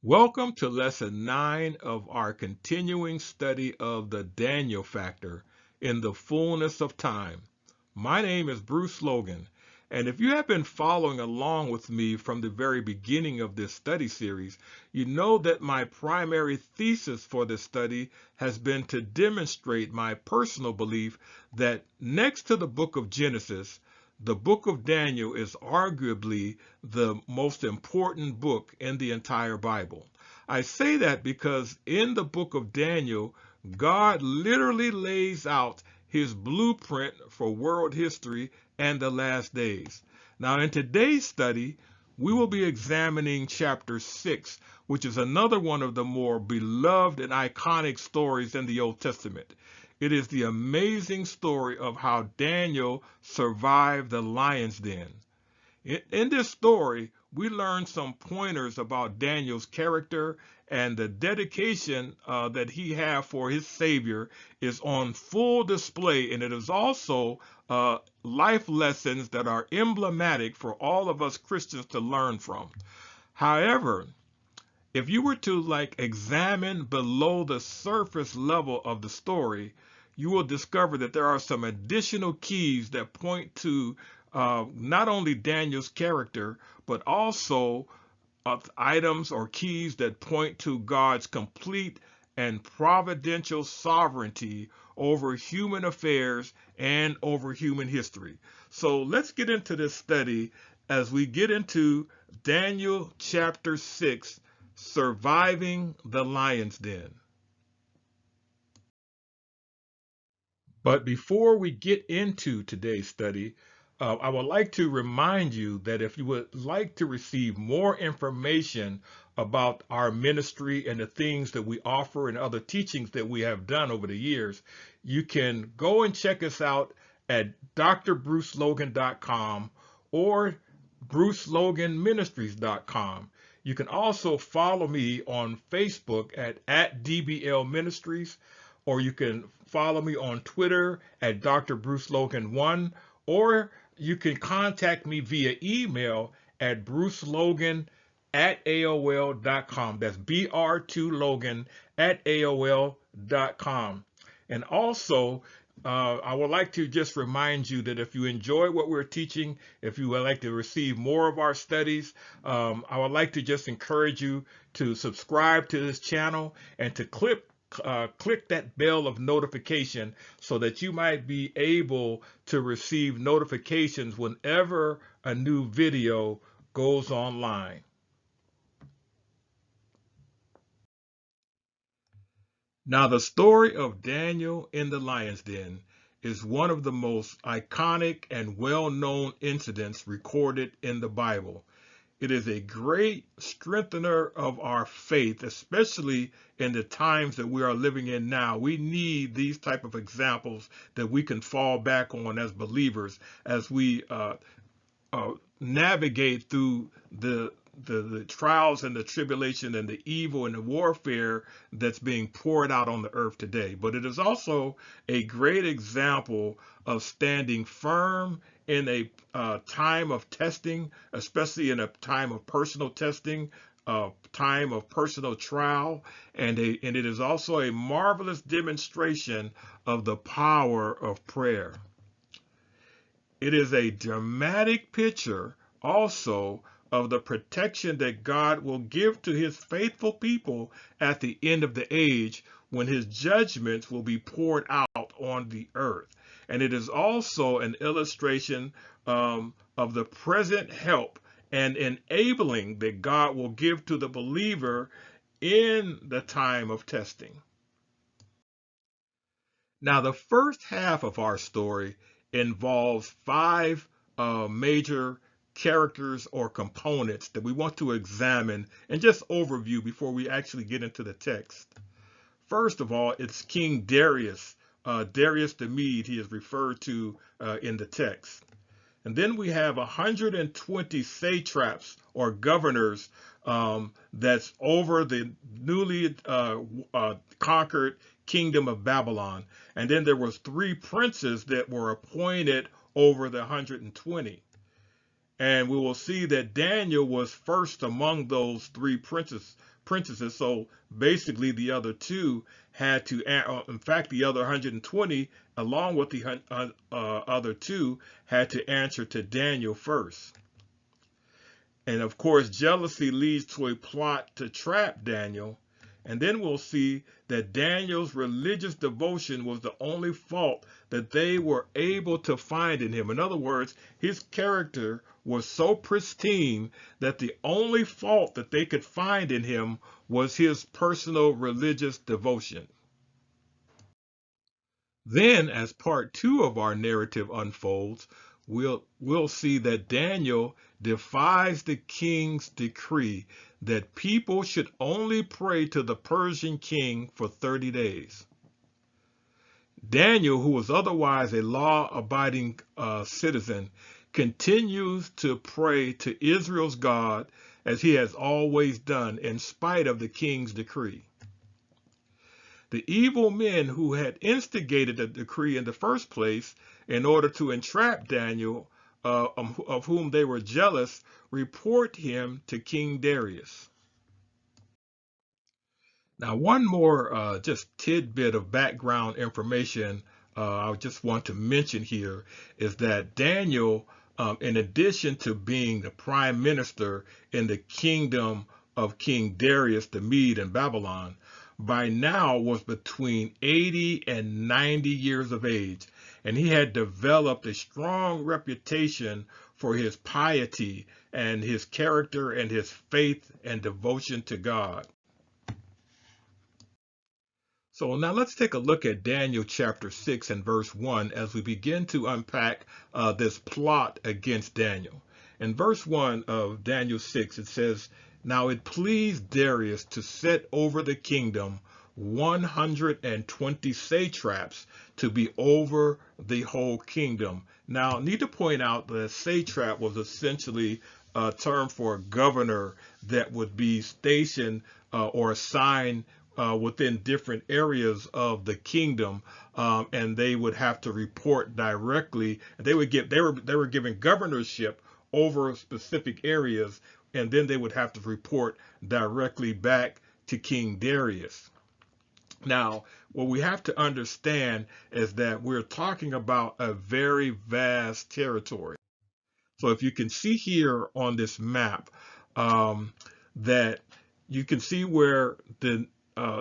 Welcome to lesson 9 of our continuing study of the Daniel factor in the fullness of time. My name is Bruce Logan, and if you have been following along with me from the very beginning of this study series, you know that my primary thesis for this study has been to demonstrate my personal belief that next to the book of Genesis, the book of Daniel is arguably the most important book in the entire Bible. I say that because in the book of Daniel, God literally lays out his blueprint for world history and the last days. Now, in today's study, we will be examining chapter 6, which is another one of the more beloved and iconic stories in the Old Testament. It is the amazing story of how Daniel survived the lion's den. In this story, we learn some pointers about Daniel's character, and the dedication that he had for his Savior is on full display, and it is also life lessons that are emblematic for all of us Christians to learn from. However, if you were to examine below the surface level of the story, you will discover that there are some additional keys that point to not only Daniel's character, but also items or keys that point to God's complete and providential sovereignty over human affairs and over human history. So let's get into this study as we get into Daniel chapter 6, Surviving the Lion's Den. But before we get into today's study, I would like to remind you that if you would like to receive more information about our ministry and the things that we offer and other teachings that we have done over the years, you can go and check us out at drbrucelogan.com or bruceloganministries.com. You can also follow me on Facebook at DBL Ministries, or you can follow me on Twitter at Dr. Bruce Logan 1, or you can contact me via email at brucelogan@aol.com. That's br2logan@aol.com. And also, I would like to just remind you that if you enjoy what we're teaching, if you would like to receive more of our studies, I would like to just encourage you to subscribe to this channel and to click that bell of notification so that you might be able to receive notifications whenever a new video goes online. Now, the story of Daniel in the lion's den is one of the most iconic and well-known incidents recorded in the Bible. It is a great strengthener of our faith, especially in the times that we are living in now. We need these type of examples that we can fall back on as believers as we navigate through the trials and the tribulation and the evil and the warfare that's being poured out on the earth today. But it is also a great example of standing firm in a time of testing, especially in a time of personal testing, a time of personal trial, and it is also a marvelous demonstration of the power of prayer. It is a dramatic picture also of the protection that God will give to his faithful people at the end of the age when his judgments will be poured out on the earth. And it is also an illustration of the present help and enabling that God will give to the believer in the time of testing. Now, the first half of our story involves 5 major characters or components that we want to examine and just overview before we actually get into the text. First of all, it's King Darius, Darius the Mede, he is referred to in the text. And then we have 120 satraps or governors that's over the newly conquered Kingdom of Babylon. And then there was 3 princes that were appointed over the 120. And we will see that Daniel was first among those three princesses. So basically, the other two had to, in fact, the other 120, along with the other two, had to answer to Daniel first. And of course, jealousy leads to a plot to trap Daniel. And then we'll see that Daniel's religious devotion was the only fault that they were able to find in him. In other words, his character was so pristine that the only fault that they could find in him was his personal religious devotion. Then, as part two of our narrative unfolds, we'll see that Daniel defies the king's decree that people should only pray to the Persian king for 30 days. Daniel, who was otherwise a law-abiding citizen, continues to pray to Israel's God as he has always done in spite of the king's decree. The evil men who had instigated the decree in the first place in order to entrap Daniel, of whom they were jealous, report him to King Darius. Now, one more just tidbit of background information I just want to mention here is that Daniel, in addition to being the prime minister in the kingdom of King Darius the Mede in Babylon, by now was between 80 and 90 years of age, and he had developed a strong reputation for his piety and his character and his faith and devotion to God. So now let's take a look at Daniel chapter 6 and verse 1 as we begin to unpack this plot against Daniel. In verse 1 of Daniel 6, it says, "Now it pleased Darius to set over the kingdom 120 satraps to be over the whole kingdom." Now, I need to point out that satrap was essentially a term for a governor that would be stationed or assigned within different areas of the kingdom, and they would have to report directly. They were given governorship over specific areas, and then they would have to report directly back to King Darius. Now, what we have to understand is that we're talking about a very vast territory. So if you can see here on this map, that you can see where the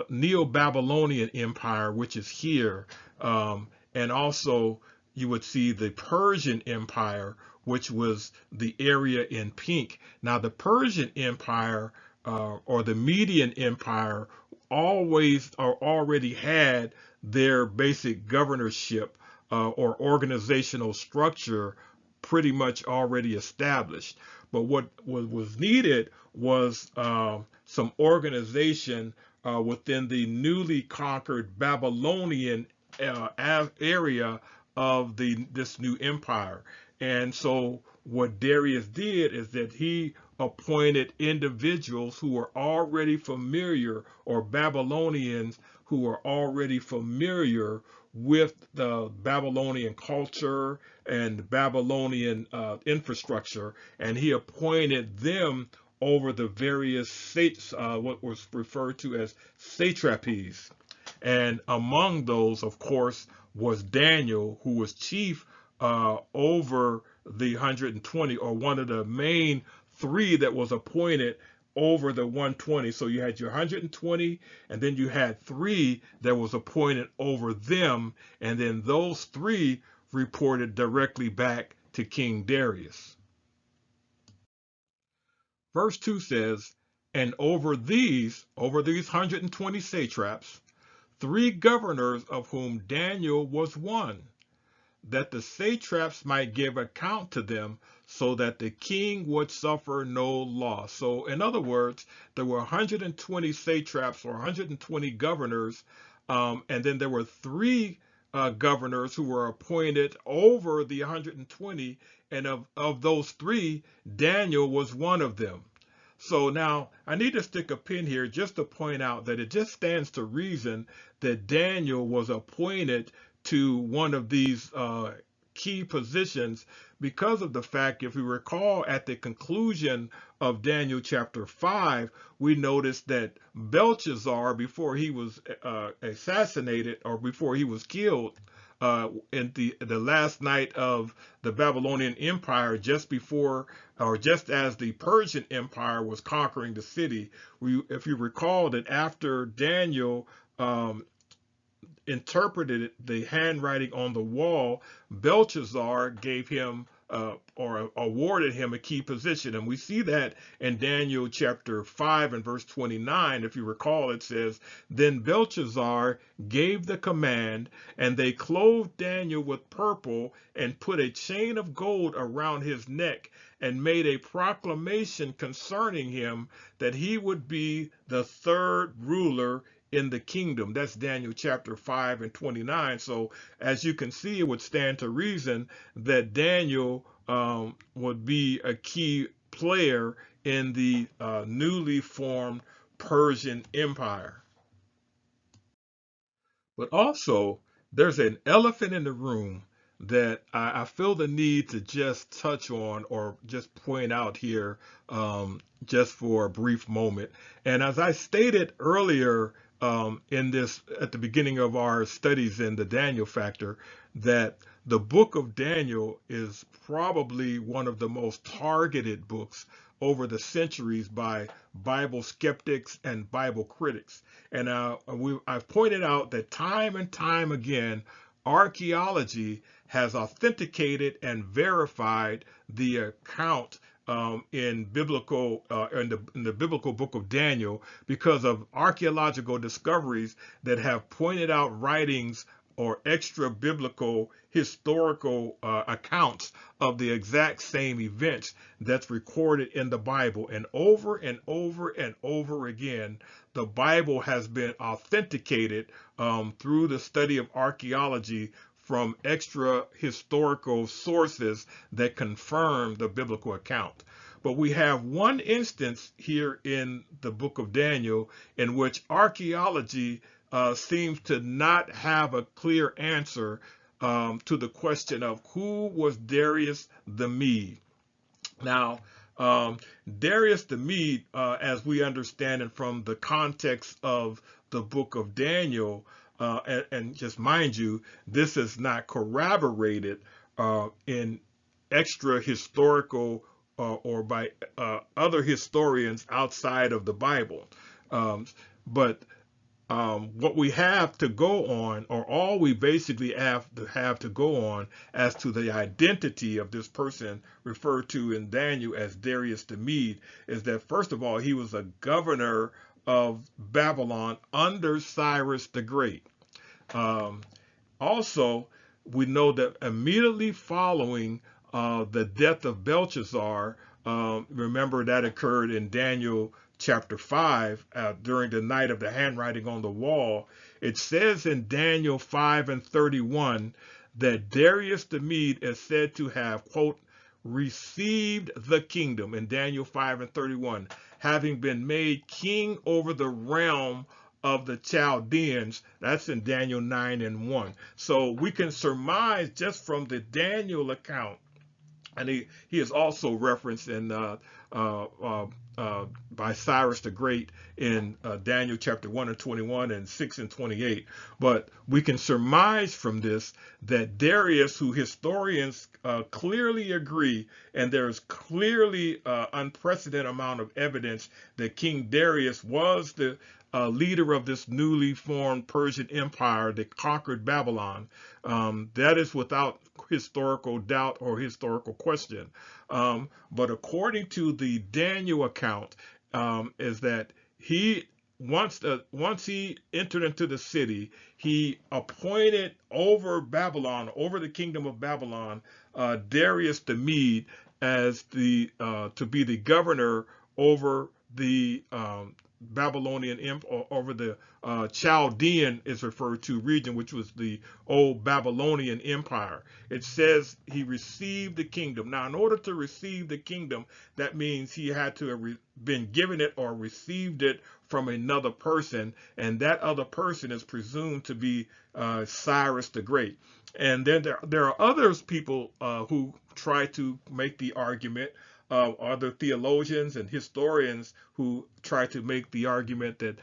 Neo-Babylonian Empire, which is here, and also you would see the Persian Empire, which was the area in pink. Now, the Persian Empire or the Median Empire already had their basic governorship or organizational structure pretty much already established. But what was needed was some organization within the newly conquered Babylonian area of this new empire. And so what Darius did is that he appointed individuals who were already familiar, or Babylonians who were already familiar with the Babylonian culture and Babylonian infrastructure, and he appointed them over the various what was referred to as satrapies. And among those, of course, was Daniel, who was chief over the 120, or one of the main three that was appointed over the 120. So you had your 120, and then you had three that was appointed over them, and then those three reported directly back to King Darius. Verse 2 says, "And over these 120 satraps, 3 governors, of whom Daniel was one, that the satraps might give account to them, so that the king would suffer no loss." So in other words, there were 120 satraps, or 120 governors, and then there were 3 governors who were appointed over the 120, and of those 3, Daniel was one of them. So now I need to stick a pin here just to point out that it just stands to reason that Daniel was appointed to one of these key positions because of the fact, if we recall, at the conclusion of Daniel chapter 5, we noticed that Belshazzar, before he was assassinated or before he was killed, in the last night of the Babylonian Empire, just before or just as the Persian Empire was conquering the city, if you recall that after Daniel interpreted the handwriting on the wall, Belshazzar gave him or awarded him a key position. And we see that in Daniel chapter 5 and verse 29. If you recall, it says, "Then Belshazzar gave the command, and they clothed Daniel with purple and put a chain of gold around his neck and made a proclamation concerning him that he would be the third ruler in the kingdom." That's Daniel chapter 5 and 29. So as you can see, it would stand to reason that Daniel would be a key player in the newly formed Persian Empire. But also, there's an elephant in the room that I feel the need to just touch on or just point out here, just for a brief moment. And as I stated earlier, in this at the beginning of our studies in the Daniel factor, that the book of Daniel is probably one of the most targeted books over the centuries by Bible skeptics and Bible critics. And I've pointed out that time and time again, archaeology has authenticated and verified the account in the biblical book of Daniel, because of archaeological discoveries that have pointed out writings or extra biblical historical accounts of the exact same events that's recorded in the Bible. And over and over and over again, the Bible has been authenticated through the study of archaeology from extra historical sources that confirm the biblical account. But we have one instance here in the book of Daniel in which archaeology seems to not have a clear answer to the question of who was Darius the Mede. Now, Darius the Mede, as we understand it from the context of the book of Daniel, and just mind you, this is not corroborated in extra historical or by other historians outside of the Bible. But what we have to go on, or all we basically have to go on as to the identity of this person referred to in Daniel as Darius the Mede, is that first of all, he was a governor of Babylon under Cyrus the Great. Also, we know that immediately following the death of Belshazzar, remember that occurred in Daniel chapter 5 during the night of the handwriting on the wall. It says in Daniel 5 and 31 that Darius the Mede is said to have, quote, received the kingdom, in Daniel 5 and 31, having been made king over the realm of the Chaldeans. That's in Daniel 9 and 1. So we can surmise just from the Daniel account, and he is also referenced in by Cyrus the Great in Daniel chapter 1 and 21 and 6 and 28. But we can surmise from this that Darius, who historians clearly agree, and there's clearly unprecedented amount of evidence that King Darius was the leader of this newly formed Persian Empire that conquered Babylon. That is without historical doubt or historical question. But according to the Daniel account, is that he once he entered into the city, he appointed over Babylon, over the kingdom of Babylon, Darius the Mede as the to be the governor over the Babylonian Empire, over the Chaldean is referred to region, which was the old Babylonian Empire. It says he received the kingdom. Now, in order to receive the kingdom, that means he had to have been given it or received it from another person, and that other person is presumed to be Cyrus the Great. And then there are others people who try to make the argument, other theologians and historians who try to make the argument that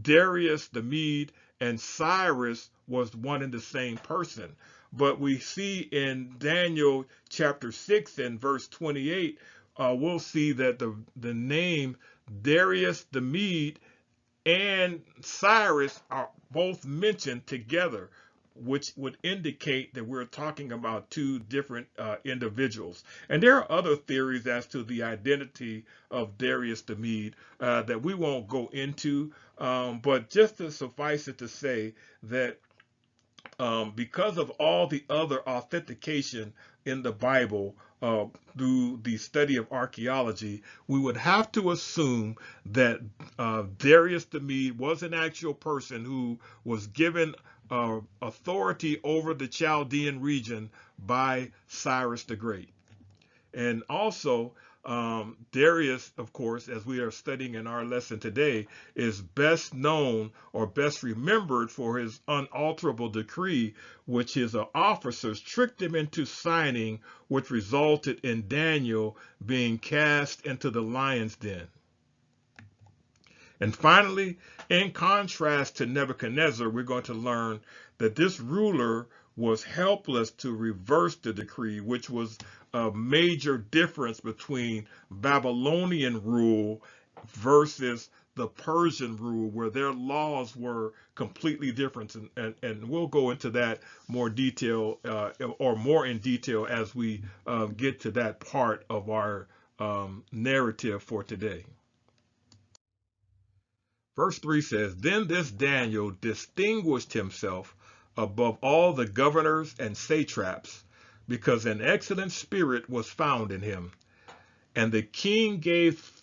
Darius the Mede and Cyrus was one and the same person. But we see in Daniel chapter 6 and verse 28, we'll see that the name Darius the Mede and Cyrus are both mentioned together, which would indicate that we're talking about two different individuals. And there are other theories as to the identity of Darius the Mede that we won't go into, but just to suffice it to say that because of all the other authentication in the Bible through the study of archaeology, we would have to assume that Darius the Mede was an actual person who was given authority over the Chaldean region by Cyrus the Great. And also, Darius, of course, as we are studying in our lesson today, is best known or best remembered for his unalterable decree, which his officers tricked him into signing, which resulted in Daniel being cast into the lion's den. And finally, in contrast to Nebuchadnezzar, we're going to learn that this ruler was helpless to reverse the decree, which was a major difference between Babylonian rule versus the Persian rule, where their laws were completely different. And we'll go into that more detail or more in detail as we get to that part of our narrative for today. Verse 3 says, "Then this Daniel distinguished himself above all the governors and satraps, because an excellent spirit was found in him. And the king gave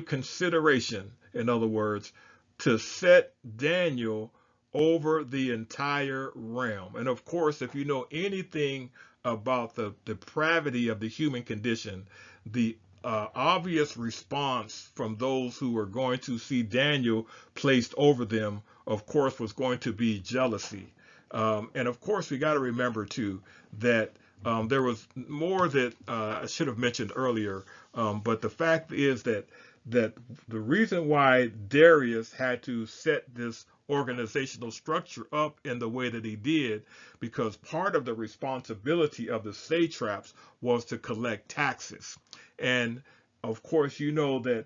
consideration, in other words, to set Daniel over the entire realm." And of course, if you know anything about the depravity of the human condition, the obvious response from those who were going to see Daniel placed over them, of course, was going to be jealousy. And of course, we got to remember too that there was more that I should have mentioned earlier. But the fact is that the reason why Darius had to set this organizational structure up in the way that he did, because part of the responsibility of the satraps was to collect taxes. And of course, you know that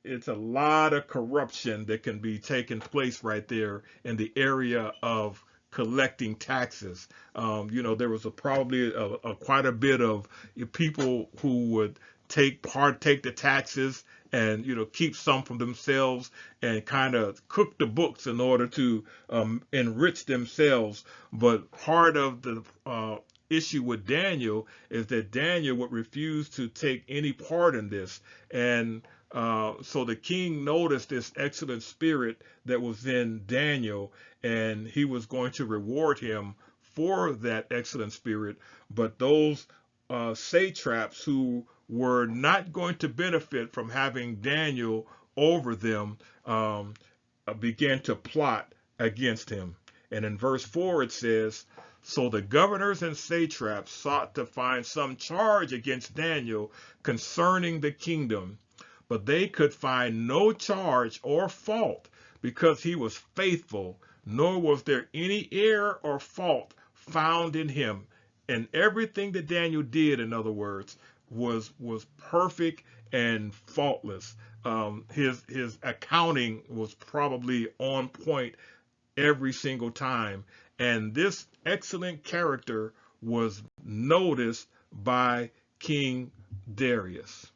it's a lot of corruption that can be taking place right there in the area of collecting taxes. There was probably quite a bit of people who would take the taxes and keep some for themselves and kind of cook the books in order to enrich themselves. But part of the issue with Daniel is that Daniel would refuse to take any part in this. And so the king noticed this excellent spirit that was in Daniel, and he was going to reward him for that excellent spirit. But those satraps who were not going to benefit from having Daniel over them began to plot against him. And in verse 4 it says, "So the governors and satraps sought to find some charge against Daniel concerning the kingdom, but they could find no charge or fault, because he was faithful, nor was there any error or fault found in him." And everything that Daniel did, in other words, was perfect and faultless. His accounting was probably on point every single time. And this excellent character was noticed by King Darius.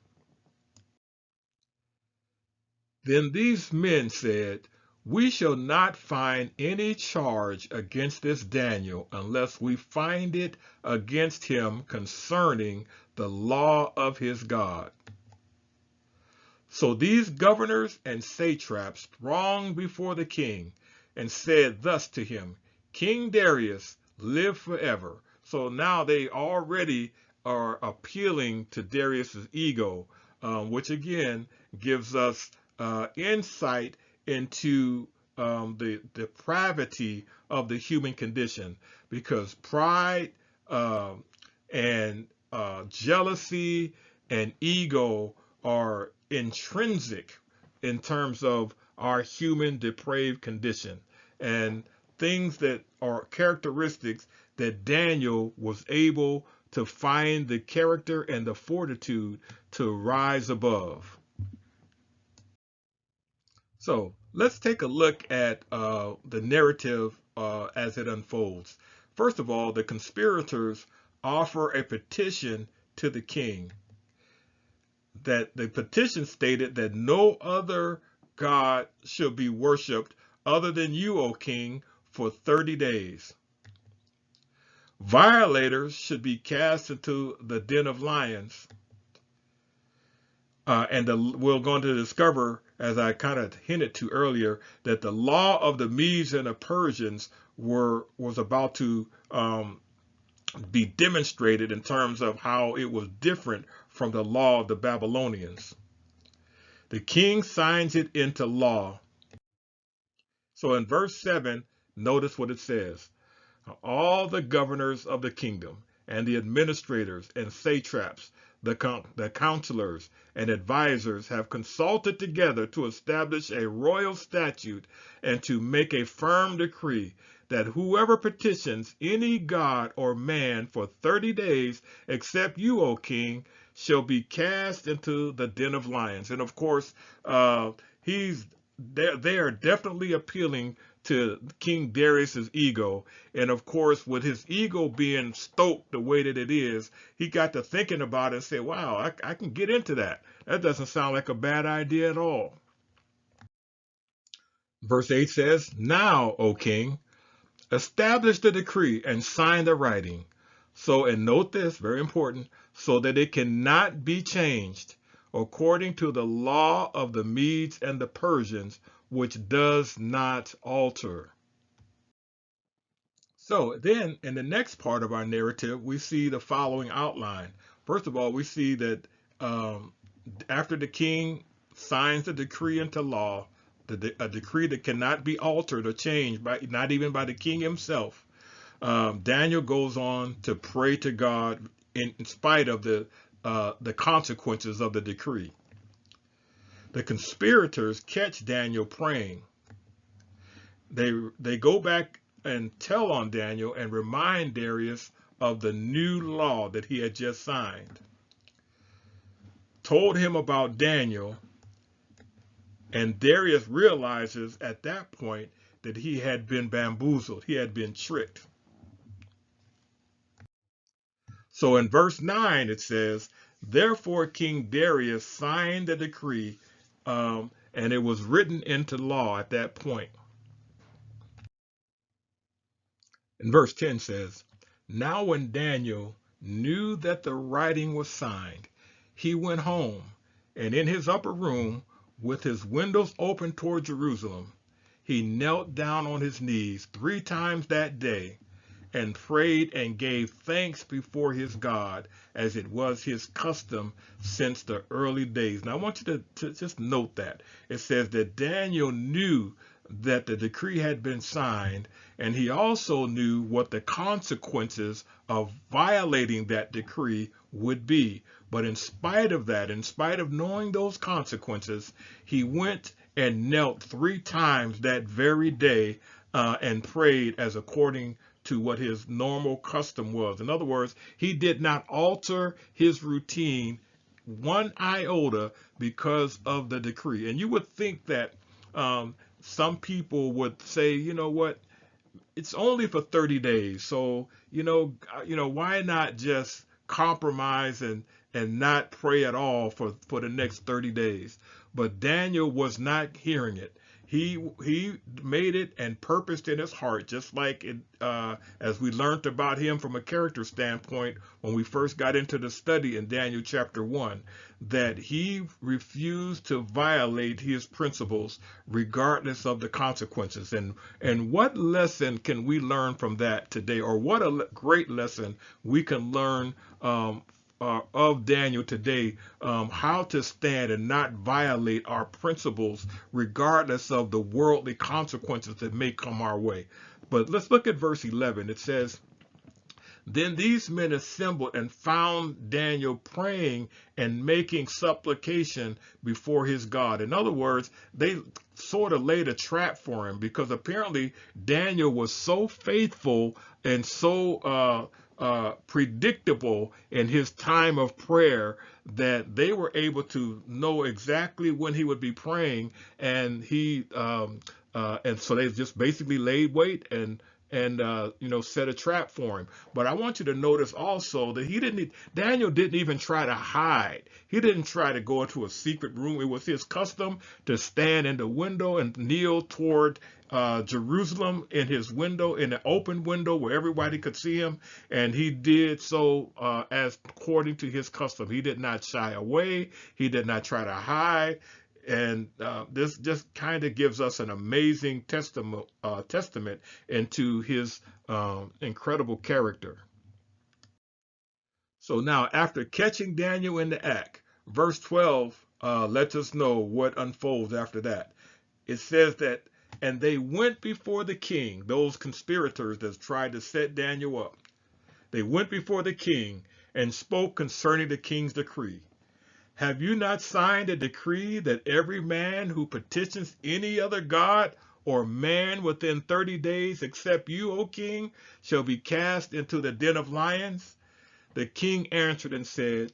Then these men said, "We shall not find any charge against this Daniel unless we find it against him concerning the law of his God." So these governors and satraps thronged before the king and said thus to him, "King Darius, live forever." So now they already are appealing to Darius's ego, which again gives us insight into the depravity of the human condition, because pride and jealousy and ego are intrinsic in terms of our human depraved condition, and things that are characteristics that Daniel was able to find the character and the fortitude to rise above. So let's take a look at the narrative as it unfolds. First of all, the conspirators offer a petition to the king. That the petition stated that no other god should be worshipped other than you, O king, for 30 days. Violators should be cast into the den of lions. We're going to discover, as I kind of hinted to earlier, that the law of the Medes and the Persians was about to be demonstrated in terms of how it was different from the law of the Babylonians. The king signs it into law. So in verse 7, notice what it says. All the governors of the kingdom and the administrators and satraps, the counselors and advisors have consulted together to establish a royal statute and to make a firm decree that whoever petitions any god or man for 30 days, except you, O king, shall be cast into the den of lions. And of course, they are definitely appealing to King Darius's ego. And of course, with his ego being stoked the way that it is, he got to thinking about it and said, wow, I can get into that. That doesn't sound like a bad idea at all. Verse 8 says, now, O king, establish the decree and sign the writing. So, and note this, very important, so that it cannot be changed according to the law of the Medes and the Persians, which does not alter. So then in the next part of our narrative, we see the following outline. First of all, we see that after the king signs the decree into law, a decree that cannot be altered or changed, not even by the king himself, Daniel goes on to pray to God in spite of the consequences of the decree. The conspirators catch Daniel praying. They go back and tell on Daniel and remind Darius of the new law that he had just signed. Told him about Daniel, and Darius realizes at that point that he had been bamboozled, he had been tricked. So in verse 9 it says, therefore King Darius signed the decree, and it was written into law at that point. And verse 10 says, now when Daniel knew that the writing was signed, he went home, and in his upper room, with his windows open toward Jerusalem, he knelt down on his knees 3 times that day and prayed and gave thanks before his God, as it was his custom since the early days. Now I want you to just note that. It says that Daniel knew that the decree had been signed, and he also knew what the consequences of violating that decree would be. But in spite of that, in spite of knowing those consequences, he went and knelt 3 times that very day and prayed as according to what his normal custom was. In other words, he did not alter his routine 1 iota because of the decree. And you would think that some people would say, you know what, it's only for 30 days. So, why not just compromise and not pray at all for the next 30 days? But Daniel was not hearing it. He made it and purposed in his heart, just like it, as we learned about him from a character standpoint when we first got into the study in Daniel chapter 1, that he refused to violate his principles regardless of the consequences. And what lesson can we learn from that today, or what a great lesson we can learn of Daniel today, how to stand and not violate our principles regardless of the worldly consequences that may come our way. But let's look at verse 11. It says, then these men assembled and found Daniel praying and making supplication before his God. In other words, they sort of laid a trap for him, because apparently Daniel was so faithful and so predictable in his time of prayer that they were able to know exactly when he would be praying, and and so they just basically laid wait and set a trap for him. But I want you to notice also that Daniel didn't even try to hide. He didn't try to go into a secret room. It was his custom to stand in the window and kneel toward Jerusalem in his window, in an open window where everybody could see him. And he did so as according to his custom. He did not shy away. He did not try to hide. And this just kind of gives us an amazing testament into his incredible character. So now, after catching Daniel in the act, verse 12 lets us know what unfolds after that. It says that, and they went before the king, those conspirators that tried to set Daniel up. They went before the king and spoke concerning the king's decree. Have you not signed a decree that every man who petitions any other god or man within 30 days except you, O king, shall be cast into the den of lions? The king answered and said,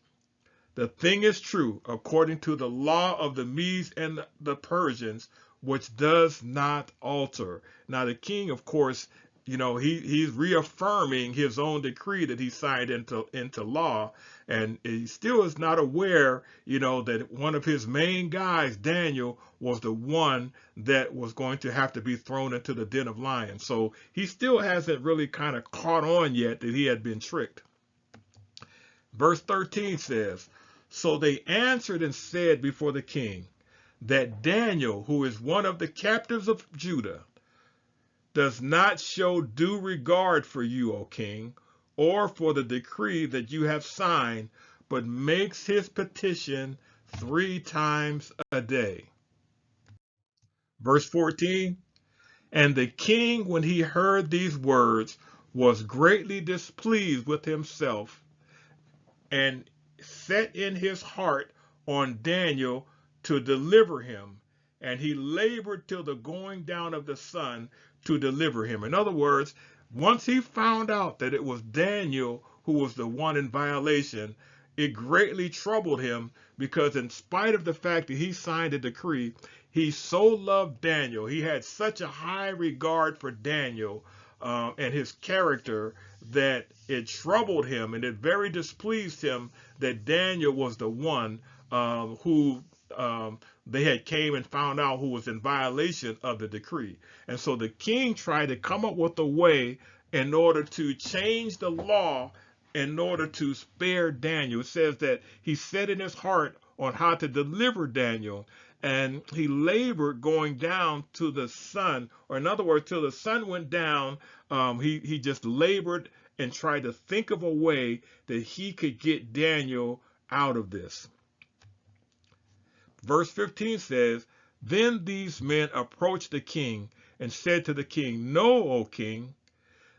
the thing is true according to the law of the Medes and the Persians, which does not alter. Now the king, of course, he's reaffirming his own decree that he signed into law, and he still is not aware, that one of his main guys, Daniel, was the one that was going to have to be thrown into the den of lions. So he still hasn't really kind of caught on yet that he had been tricked. Verse 13 says, so they answered and said before the king that Daniel, who is one of the captives of Judah, does not show due regard for you, O king, or for the decree that you have signed, but makes his petition 3 times a day. Verse 14, and the king, when he heard these words, was greatly displeased with himself, and set in his heart on Daniel to deliver him, and he labored till the going down of the sun to deliver him. In other words, once he found out that it was Daniel who was the one in violation, it greatly troubled him, because in spite of the fact that he signed a decree, he so loved Daniel. He had such a high regard for Daniel and his character, that it troubled him and it very displeased him that Daniel was the one who they had came and found out who was in violation of the decree. And so the king tried to come up with a way in order to change the law in order to spare Daniel. It says that he set in his heart on how to deliver Daniel, and he labored going down to the sun, or in other words, till the sun went down. He just labored and tried to think of a way that he could get Daniel out of this. Verse 15 says, then these men approached the king and said to the king, know, O king,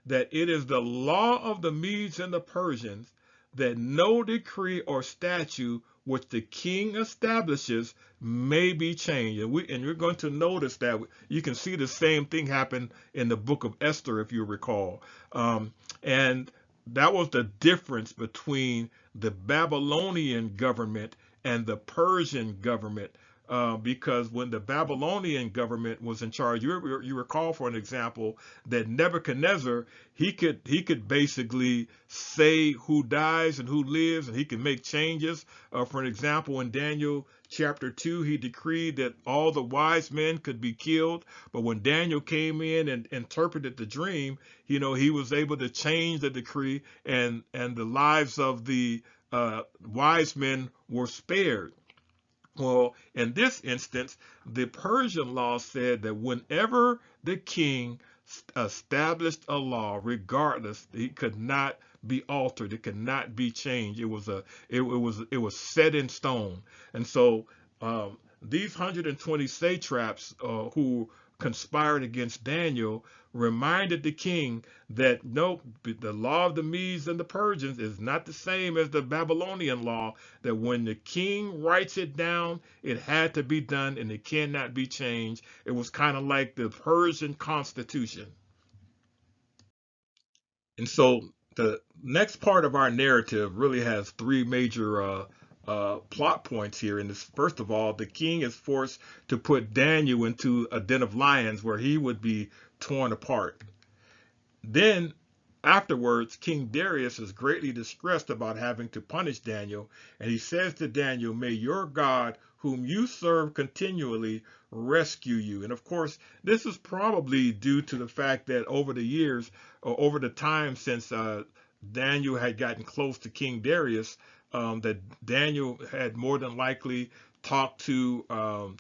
that it is the law of the Medes and the Persians that no decree or statute which the king establishes may be changed. And you're going to notice that you can see the same thing happen in the book of Esther, if you recall. And that was the difference between the Babylonian government and the Persian government. Because when the Babylonian government was in charge, you recall, for an example, that Nebuchadnezzar, he could basically say who dies and who lives, and he can make changes. For an example, in Daniel chapter 2, he decreed that all the wise men could be killed. But when Daniel came in and interpreted the dream, he was able to change the decree, and the lives of the wise men were spared. Well, in this instance, the Persian law said that whenever the king established a law, regardless, he could not be altered. It could not be changed. It was set in stone. And so these 120 satraps who conspired against Daniel reminded the king that no, the law of the Medes and the Persians is not the same as the Babylonian law, that when the king writes it down, it had to be done and it cannot be changed. It was kind of like the Persian constitution. And so the next part of our narrative really has three major plot points here. And this, first of all, the king is forced to put Daniel into a den of lions where he would be torn apart. Then, afterwards, King Darius is greatly distressed about having to punish Daniel, and he says to Daniel, "May your God, whom you serve continually, rescue you." And of course, this is probably due to the fact that over the years, or over the time since Daniel had gotten close to King Darius, that Daniel had more than likely talked to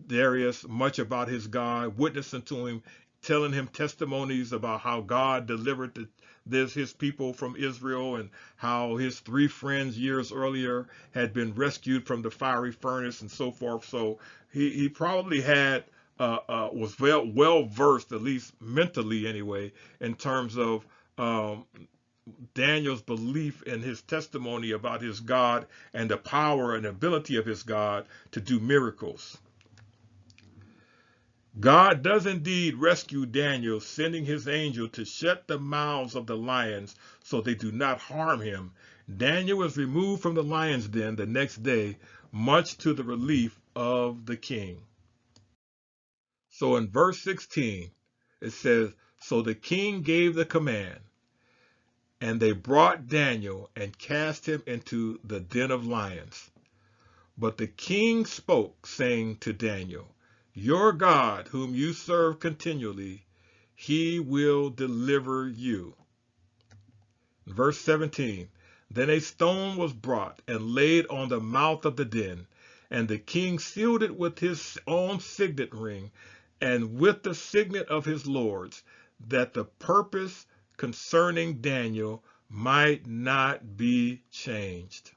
Darius much about his God, witnessing to him, telling him testimonies about how God delivered his people from Israel, and how his three friends years earlier had been rescued from the fiery furnace and so forth. So he probably had was well versed, at least mentally anyway, in terms of Daniel's belief in his testimony about his God and the power and ability of his God to do miracles. God does indeed rescue Daniel, sending his angel to shut the mouths of the lions so they do not harm him. Daniel was removed from the lion's den the next day, much to the relief of the king. So in verse 16, it says, "So the king gave the command, and they brought Daniel and cast him into the den of lions. But the king spoke, saying to Daniel, 'Your God, whom you serve continually, he will deliver you.'" Verse 17, "Then a stone was brought and laid on the mouth of the den, and the king sealed it with his own signet ring and with the signet of his lords, that the purpose concerning Daniel might not be changed."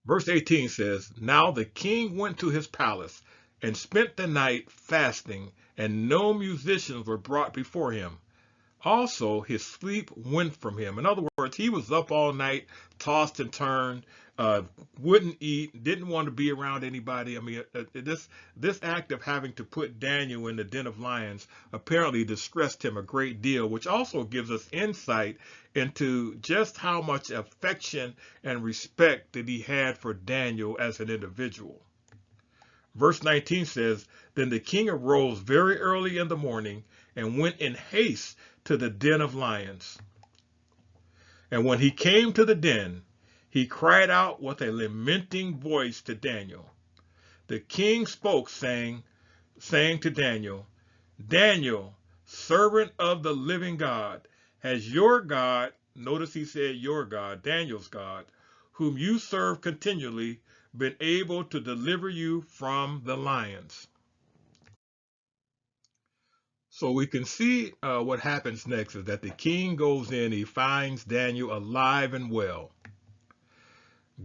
Verse 18 says, "Now the king went to his palace and spent the night fasting, and no musicians were brought before him. Also his sleep went from him." In other words, he was up all night, tossed and turned, wouldn't eat, didn't want to be around anybody. I mean, this act of having to put Daniel in the den of lions apparently distressed him a great deal, which also gives us insight into just how much affection and respect that he had for Daniel as an individual. Verse 19 says, "Then the king arose very early in the morning and went in haste to the den of lions. And when he came to the den, he cried out with a lamenting voice to Daniel. The king spoke, saying to Daniel, 'Daniel, servant of the living God, has your God,'" notice he said your God, Daniel's God, "'whom you serve continually, been able to deliver you from the lions?'" So we can see what happens next is that the king goes in, he finds Daniel alive and well.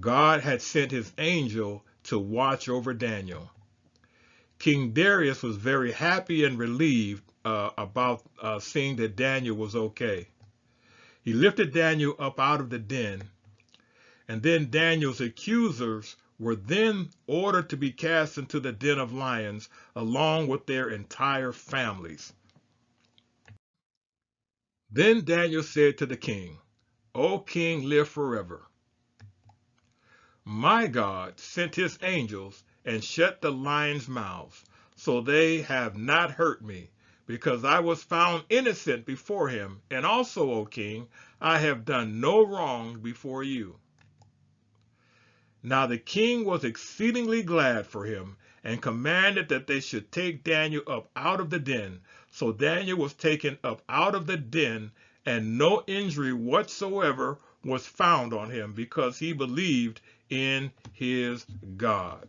God had sent his angel to watch over Daniel. King Darius was very happy and relieved about seeing that Daniel was okay. He lifted Daniel up out of the den, and then Daniel's accusers were then ordered to be cast into the den of lions along with their entire families. Then Daniel said to the king, "O king, live forever. My God sent his angels and shut the lions' mouths, so they have not hurt me, because I was found innocent before him. And also, O king, I have done no wrong before you." Now the king was exceedingly glad for him, and commanded that they should take Daniel up out of the den. So Daniel was taken up out of the den, and no injury whatsoever was found on him, because he believed in his God.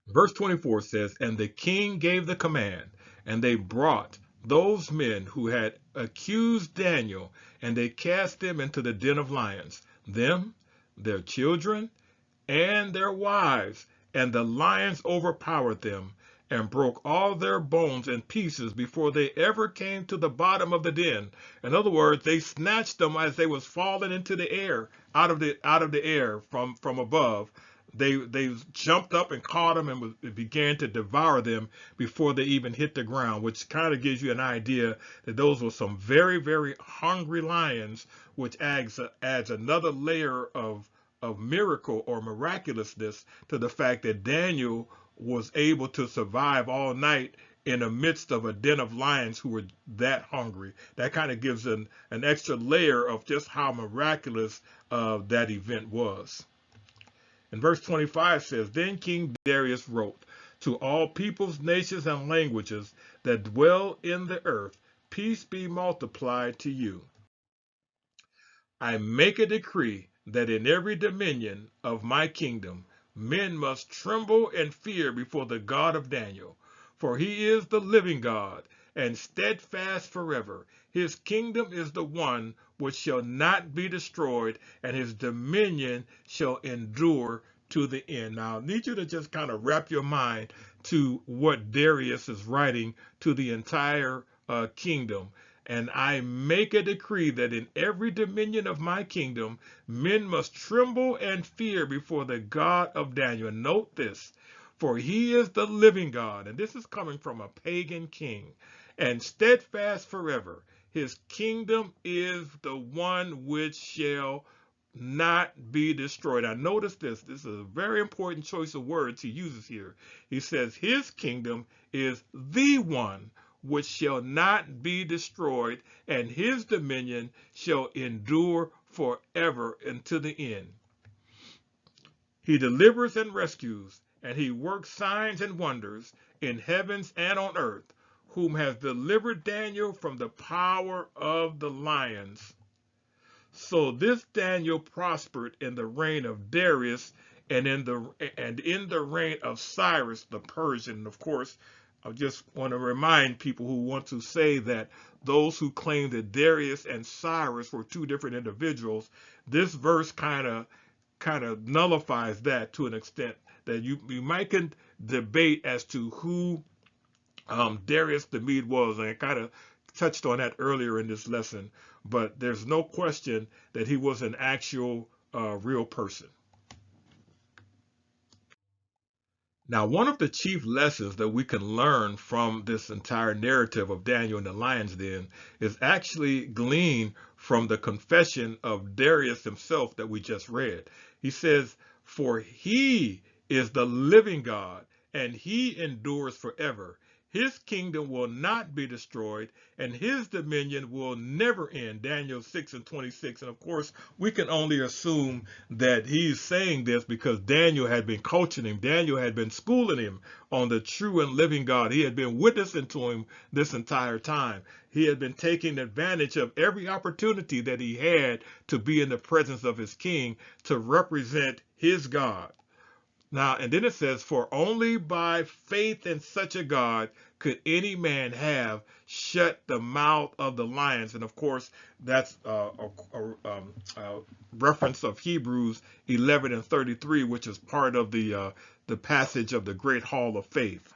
Verse 24 says, "And the king gave the command, and they brought those men who had accused Daniel, and they cast them into the den of lions, them, their children, and their wives, and the lions overpowered them, and broke all their bones in pieces before they ever came to the bottom of the den. In other words, they snatched them as they was falling into the air, out of the air from above. They jumped up and caught them and began to devour them before they even hit the ground, which kind of gives you an idea that those were some very, very hungry lions, which adds another layer of miracle or miraculousness to the fact that Daniel was able to survive all night in the midst of a den of lions who were that hungry. That kind of gives an extra layer of just how miraculous that event was. And verse 25 says, Then King Darius wrote, To all peoples, nations, and languages that dwell in the earth, peace be multiplied to you. I make a decree that in every dominion of my kingdom, men must tremble and fear before the God of Daniel, for he is the living God and steadfast forever. His kingdom is the one which shall not be destroyed, and his dominion shall endure to the end. Now, I need you to just kind of wrap your mind to what Darius is writing to the entire kingdom. And I make a decree that in every dominion of my kingdom, men must tremble and fear before the God of Daniel. And note this, for he is the living God, and this is coming from a pagan king, and steadfast forever. His kingdom is the one which shall not be destroyed. Now notice this. This is a very important choice of words he uses here. He says his kingdom is the one which shall not be destroyed, and his dominion shall endure forever unto the end. He delivers and rescues, and he works signs and wonders in heavens and on earth, whom has delivered Daniel from the power of the lions. So this Daniel prospered in the reign of Darius and in the reign of Cyrus the Persian. Of course, I just want to remind people who want to say that those who claim that Darius and Cyrus were two different individuals, this verse kind of nullifies that to an extent that you might can debate as to who Darius the Mede was, and I kind of touched on that earlier in this lesson, but there's no question that he was an actual real person. Now, one of the chief lessons that we can learn from this entire narrative of Daniel in the lion's den is actually gleaned from the confession of Darius himself that we just read. He says, For he is the living God, and he endures forever. His kingdom will not be destroyed, and his dominion will never end. Daniel 6:26. And of course, we can only assume that he's saying this because Daniel had been coaching him. Daniel had been schooling him on the true and living God. He had been witnessing to him this entire time. He had been taking advantage of every opportunity that he had to be in the presence of his king to represent his God. Now, and then it says, For only by faith in such a God could any man have shut the mouth of the lions. And of course, that's a reference of Hebrews 11:33, which is part of the passage of the Great Hall of Faith.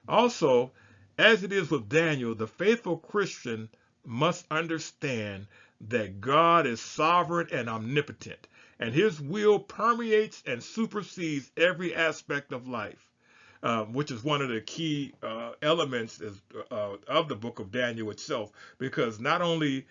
Also, as it is with Daniel, the faithful Christian must understand that God is sovereign and omnipotent, and his will permeates and supersedes every aspect of life, which is one of the key elements of the book of Daniel itself, because not only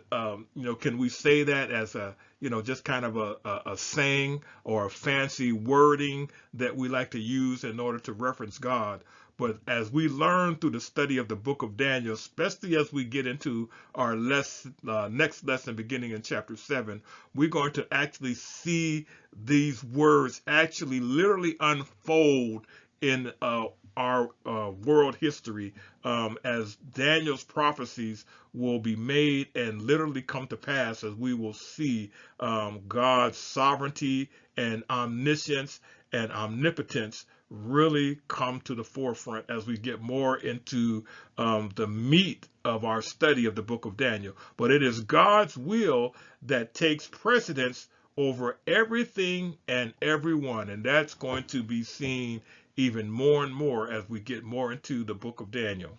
can we say that as a just kind of a saying or a fancy wording that we like to use in order to reference God, but as we learn through the study of the book of Daniel, especially as we get into our next lesson beginning in chapter 7, we're going to actually see these words actually literally unfold in our world history, as Daniel's prophecies will be made and literally come to pass, as we will see God's sovereignty and omniscience and omnipotence really come to the forefront as we get more into the meat of our study of the book of Daniel. But it is God's will that takes precedence over everything and everyone, and that's going to be seen even more and more as we get more into the book of Daniel.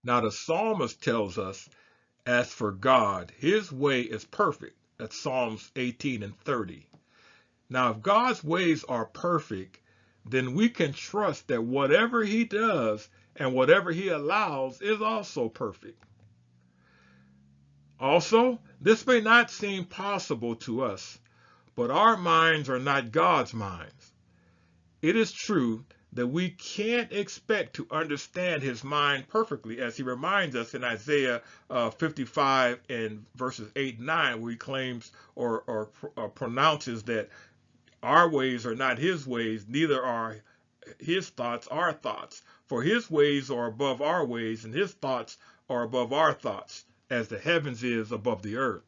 Now the psalmist tells us, as for God, his way is perfect. That's Psalms 18 and 30. Now, if God's ways are perfect, then we can trust that whatever he does and whatever he allows is also perfect. Also, this may not seem possible to us, but our minds are not God's minds. It is true that we can't expect to understand his mind perfectly, as he reminds us in Isaiah 55 and verses 8 and 9, where he claims or pronounces that our ways are not his ways, neither are his thoughts our thoughts. For his ways are above our ways, and his thoughts are above our thoughts, as the heavens is above the earth.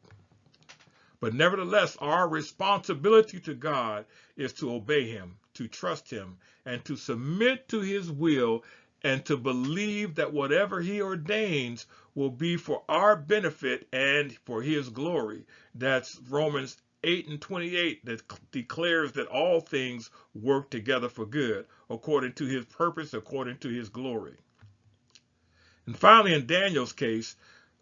But nevertheless, our responsibility to God is to obey him, to trust him, and to submit to his will, and to believe that whatever he ordains will be for our benefit and for his glory. That's Romans 8 and 28 that declares that all things work together for good, according to his purpose, according to his glory. And finally, in Daniel's case,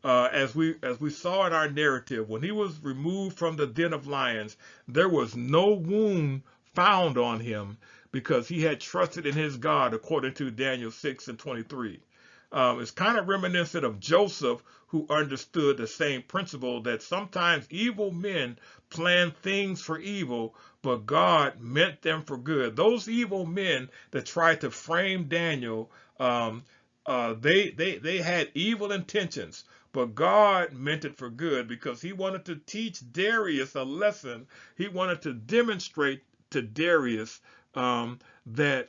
as we saw in our narrative, when he was removed from the den of lions, there was no wound found on him because he had trusted in his God, according to Daniel 6 and 23. It's kind of reminiscent of Joseph, who understood the same principle, that sometimes evil men plan things for evil, but God meant them for good. Those evil men that tried to frame Daniel, they had evil intentions, but God meant it for good, because he wanted to teach Darius a lesson. He wanted to demonstrate to Darius that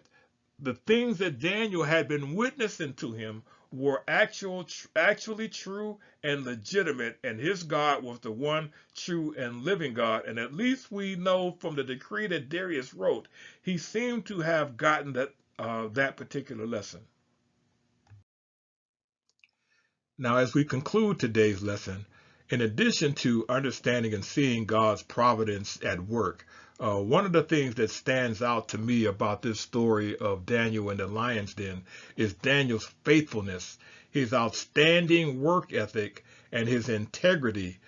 the things that Daniel had been witnessing to him were actually true and legitimate, and his God was the one true and living God. And at least we know from the decree that Darius wrote, he seemed to have gotten that particular lesson. Now, as we conclude today's lesson, in addition to understanding and seeing God's providence at work, one of the things that stands out to me about this story of Daniel in the lion's den is Daniel's faithfulness, his outstanding work ethic, and his integrity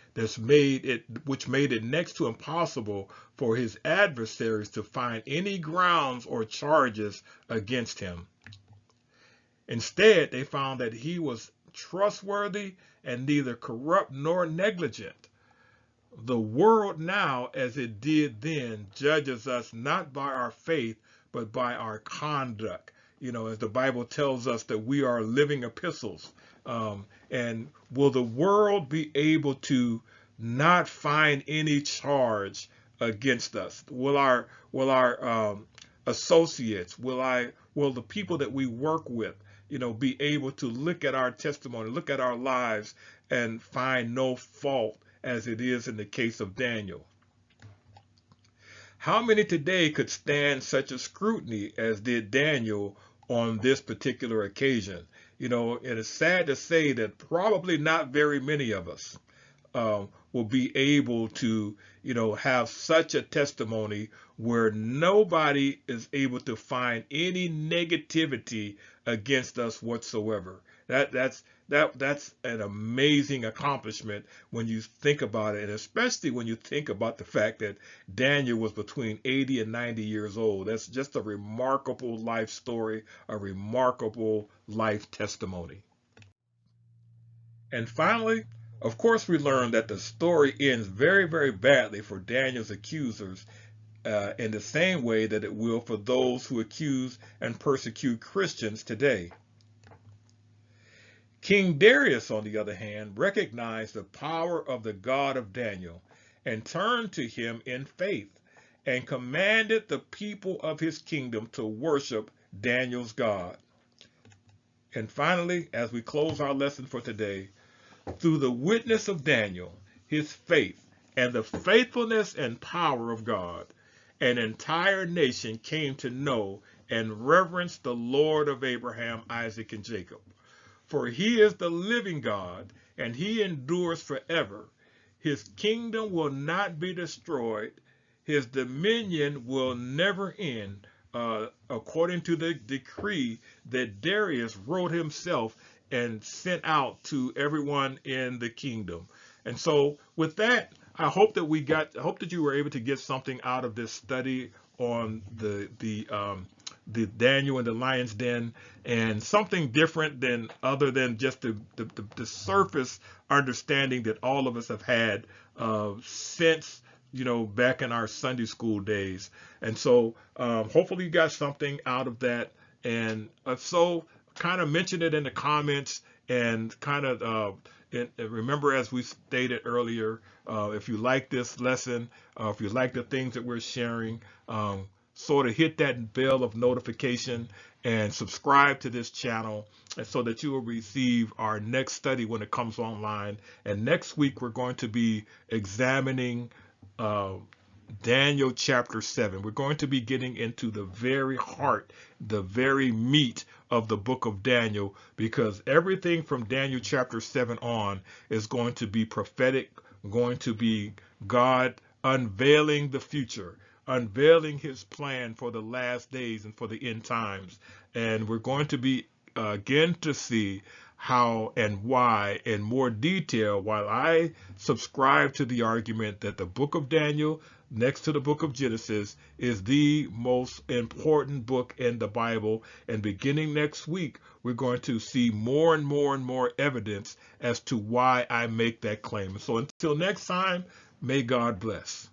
which made it next to impossible for his adversaries to find any grounds or charges against him. Instead, they found that he was trustworthy and neither corrupt nor negligent. The world now, as it did then, judges us not by our faith, but by our conduct. As the Bible tells us that we are living epistles. And will the world be able to not find any charge against us? Will our associates, will the people that we work with, be able to look at our testimony, look at our lives, and find no fault, as it is in the case of Daniel? How many today could stand such a scrutiny as did Daniel on this particular occasion? It is sad to say that probably not very many of us will be able to, have such a testimony where nobody is able to find any negativity against us whatsoever. That's an amazing accomplishment when you think about it, and especially when you think about the fact that Daniel was between 80 and 90 years old. That's just a remarkable life story, a remarkable life testimony. And finally, of course, we learn that the story ends very, very badly for Daniel's accusers, in the same way that it will for those who accuse and persecute Christians today. King Darius, on the other hand, recognized the power of the God of Daniel and turned to him in faith and commanded the people of his kingdom to worship Daniel's God. And finally, as we close our lesson for today, through the witness of Daniel, his faith, and the faithfulness and power of God, an entire nation came to know and reverence the Lord of Abraham, Isaac, and Jacob. For he is the living God, and he endures forever. His kingdom will not be destroyed. His dominion will never end, according to the decree that Darius wrote himself and sent out to everyone in the kingdom. And so with that, I hope that you were able to get something out of this study on the Daniel and the lion's den, and something different than other than just the surface understanding that all of us have had since back in our Sunday school days. And so hopefully you got something out of that. And so kind of mention it in the comments, and kind of remember, as we stated earlier, if you like this lesson, if you like the things that we're sharing, sort of hit that bell of notification and subscribe to this channel, and so that you will receive our next study when it comes online. And next week we're going to be examining Daniel chapter 7. We're going to be getting into the very heart, the very meat of the book of Daniel, because everything from Daniel chapter 7 on is going to be prophetic, going to be God unveiling the future, unveiling his plan for the last days and for the end times. And we're going to be again to see how and why in more detail, while I subscribe to the argument that the book of Daniel, next to the book of Genesis, is the most important book in the Bible. And beginning next week, we're going to see more and more and more evidence as to why I make that claim. So until next time, may God bless.